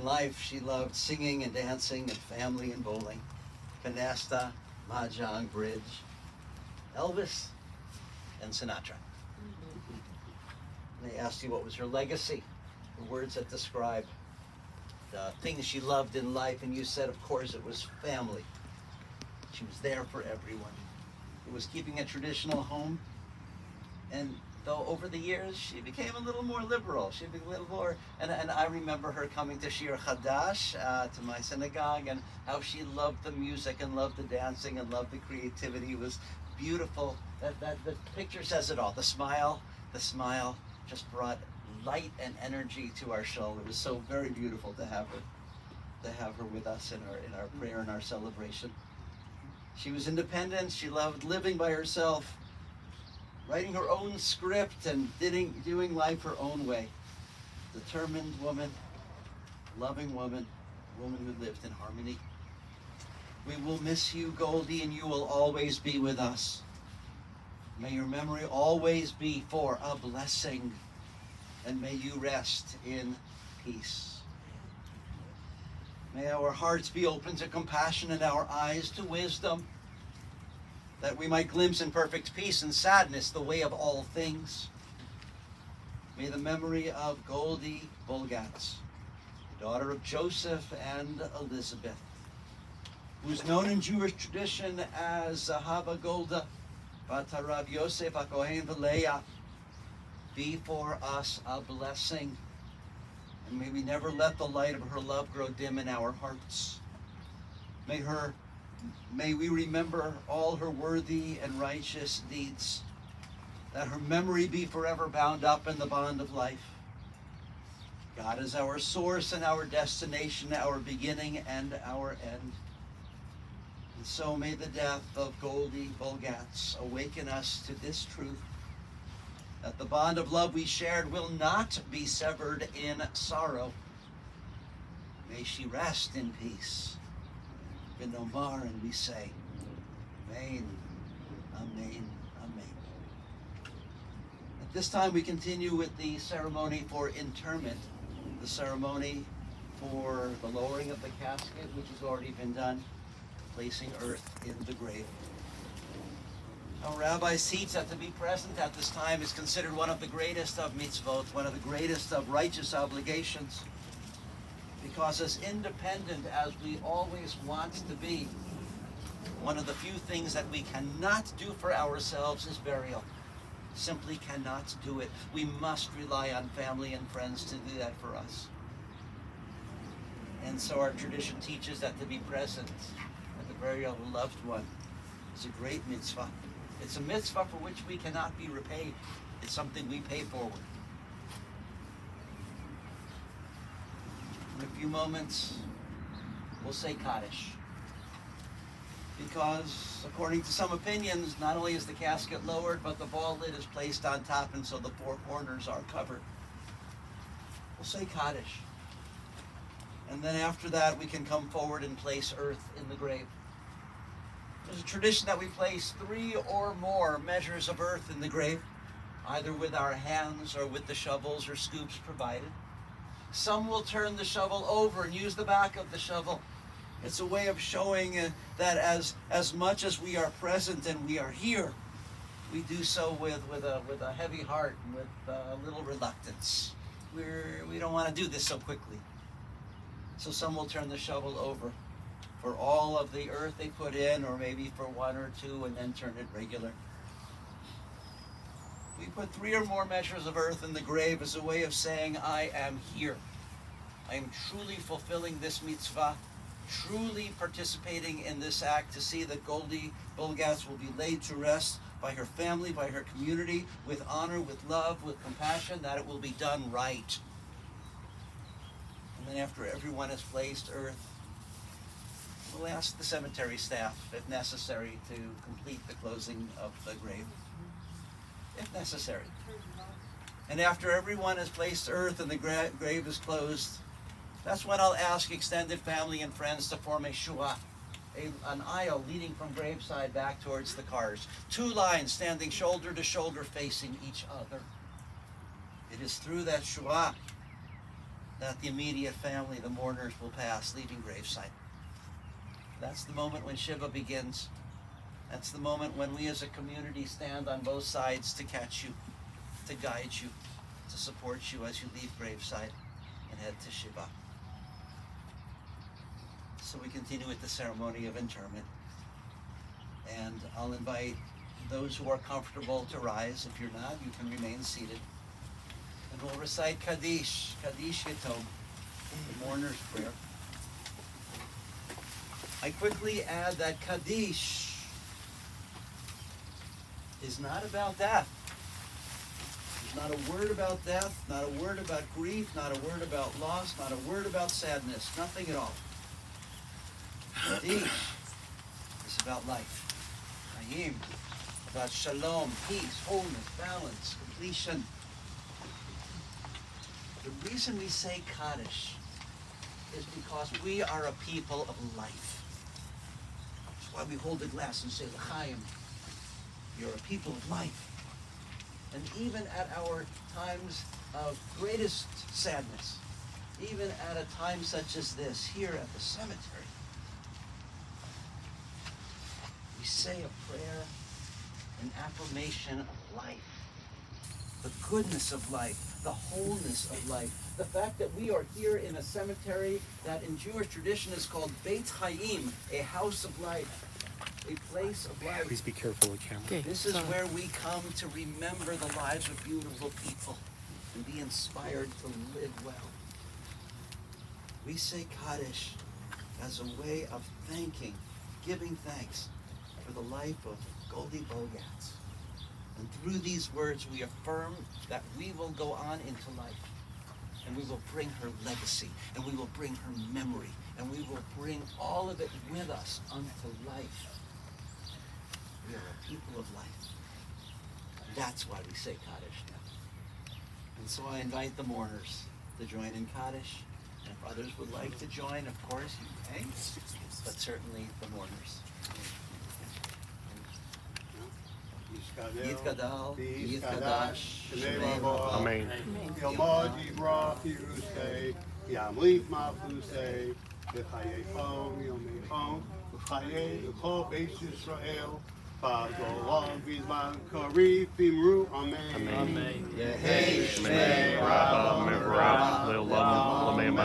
In life, she loved singing and dancing and family and bowling, canasta, mahjong, bridge, Elvis, and Sinatra. And they asked you what was her legacy, the words that describe the things she loved in life, and you said, of course, it was family. She was there for everyone. It was keeping a traditional home, and though over the years she became a little more liberal, she became a little more, and I remember her coming to Shir Chadash, to my synagogue, and how she loved the music and loved the dancing and loved the creativity. It was beautiful. That the picture says it all. The smile just brought light and energy to our show. It was so very beautiful to have her with us in our prayer and our celebration. She was independent. She loved living by herself, writing her own script and doing life her own way. Determined woman, loving woman, a woman who lived in harmony. We will miss you, Goldie, and you will always be with us. May your memory always be for a blessing, and may you rest in peace. May our hearts be open to compassion and our eyes to wisdom, that we might glimpse in perfect peace and sadness the way of all things. May the memory of Goldie Bulgatz, daughter of Joseph and Elizabeth, who's known in Jewish tradition as Zahava Golda, Batarav Yosef HaKohen V'Leah, be for us a blessing, and may we never let the light of her love grow dim in our hearts. May we remember all her worthy and righteous deeds, that her memory be forever bound up in the bond of life. God is our source and our destination, our beginning and our end. And so may the death of Goldie Bulgatz awaken us to this truth, that the bond of love we shared will not be severed in sorrow. May she rest in peace. Nomar, and we say, Amen, Amen, Amen. At this time we continue with the ceremony for interment, the ceremony for the lowering of the casket, which has already been done, placing earth in the grave. Our rabbi seats that to be present at this time is considered one of the greatest of mitzvot, one of the greatest of righteous obligations. Because as independent as we always want to be, one of the few things that we cannot do for ourselves is burial. Simply cannot do it. We must rely on family and friends to do that for us. And so our tradition teaches that to be present at the burial of a loved one is a great mitzvah. It's a mitzvah for which we cannot be repaid. It's something we pay forward. In a few moments, we'll say Kaddish. Because, according to some opinions, not only is the casket lowered, but the ball lid is placed on top, and so the four corners are covered. We'll say Kaddish. And then after that, we can come forward and place earth in the grave. There's a tradition that we place 3 or more measures of earth in the grave, either with our hands or with the shovels or scoops provided. Some will turn the shovel over and use the back of the shovel. It's a way of showing that as much as we are present and we are here, we do so with a heavy heart and with a little reluctance. We don't want to do this so quickly. So some will turn the shovel over for all of the earth they put in, or maybe for 1 or 2, and then turn it regular. We put 3 or more measures of earth in the grave as a way of saying, I am here. I am truly fulfilling this mitzvah, truly participating in this act to see that Goldie Bulgatz will be laid to rest by her family, by her community, with honor, with love, with compassion, that it will be done right. And then after everyone has placed earth, we'll ask the cemetery staff, if necessary, to complete the closing of the grave, if necessary. And after everyone has placed earth and the grave is closed, that's when I'll ask extended family and friends to form a shua, an aisle leading from graveside back towards the cars. 2 lines standing shoulder to shoulder facing each other. It is through that shua that the immediate family, the mourners, will pass, leaving graveside. That's the moment when Shiva begins. That's the moment when we as a community stand on both sides to catch you, to guide you, to support you as you leave graveside and head to Shiva. So we continue with the ceremony of interment. And I'll invite those who are comfortable to rise. If you're not, you can remain seated. And we'll recite Kaddish, Kaddish Yatom, the mourner's prayer. I quickly add that Kaddish is not about death. There's not a word about death, not a word about grief, not a word about loss, not a word about sadness, nothing at all. Kaddish is about life. Hayim, about shalom, peace, wholeness, balance, completion. The reason we say Kaddish is because we are a people of life. That's why we hold the glass and say, L'chaim, you're a people of life. And even at our times of greatest sadness, even at a time such as this, here at the cemetery, we say a prayer, an affirmation of life, the goodness of life, the wholeness of life, the fact that we are here in a cemetery that in Jewish tradition is called Beit Chaim, a house of life, a place of life. Please be careful with camera. Okay, this is where we come to remember the lives of beautiful people and be inspired to live well. We say Kaddish as a way of thanking, giving thanks for the life of Goldie Bulgatz. And through these words, we affirm that we will go on into life, and we will bring her legacy, and we will bring her memory, and we will bring all of it with us unto life. We are a people of life. That's why we say Kaddish now. And so I invite the mourners to join in Kaddish. And if others would like to join, of course, you may, but certainly the mourners. Yitgadal, Yitkadash, Shemei Rava, Amen. Yomad Yibra Pirusei, Yamlif Mafusei, V'chayei Chom, Yomei Chom, V'chayei L'chol Beis Yisrael, Ba'golam V'zman Karif V'imru, Amen. Amen. Yehei Shmei Rabba Mevorach Le'olam L'Mei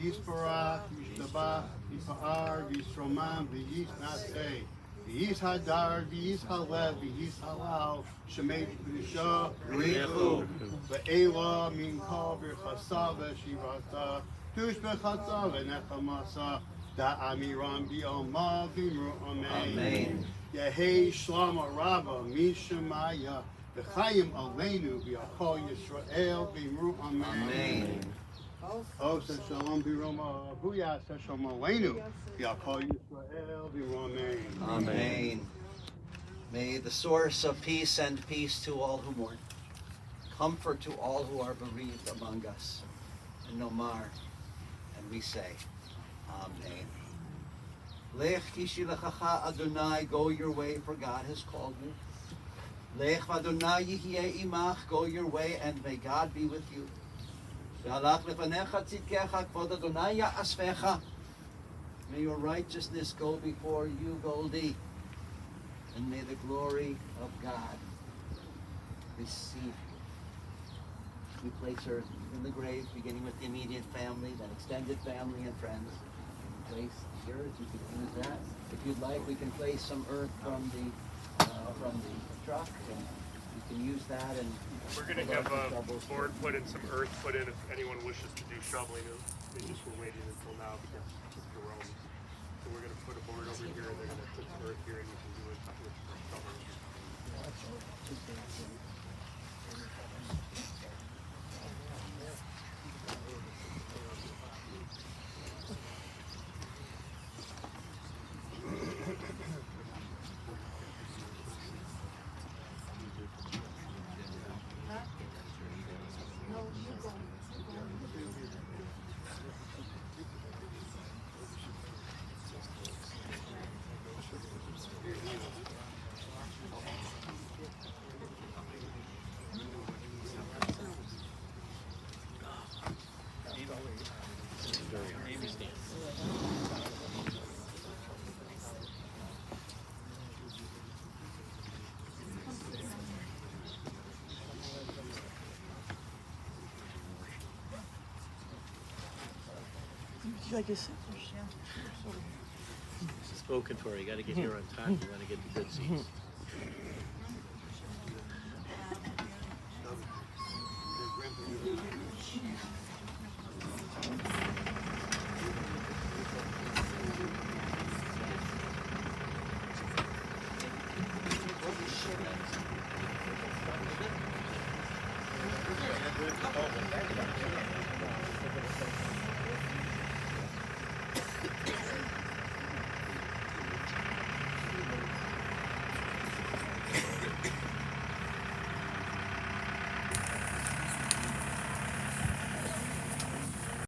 Yisparach, Yishtabach, Yisa'ar, Yisroman, V'yisnasei, V'yis Hadar, V'yis Halev, V'yis Halal, Shemei P'nisha, Richu, V'ela Mincha, V'chasa, V'shivata, Tush V'chatza, V'nechamasa, Da'amiram B'yoma, V'imru, Amen. Yehei Shlama Rabba, Mishamaya, V'chayim Aleinu, V'yachol Yisrael, V'imru, Amen. Oh, says Shalom B'Roma, Booyah, says Shalom Aleinu, Ya'akol Yisrael, B'Roma, Amen. Amen. May the source of peace send peace to all who mourn, comfort to all who are bereaved among us, and Nomar, and we say, Amen. Lech kishilechacha Adonai, go your way, for God has called you. Lech Adonai yihyeh imach, go your way, and may God be with you. May your righteousness go before you, Goldie, and may the glory of God receive you. We place her in the grave, beginning with the immediate family, then extended family and friends. We place here, you can use that. If you'd like, we can place some earth from the truck, and you can use that. And We're going to have a board put in, some earth put in if anyone wishes to do shoveling. They just were waiting until now because it's Jerome. So we're going to put a board over here and they're going to put some earth here and you can do it with shoveling. Spoken for. You got to get here on time. You want to get the good seats.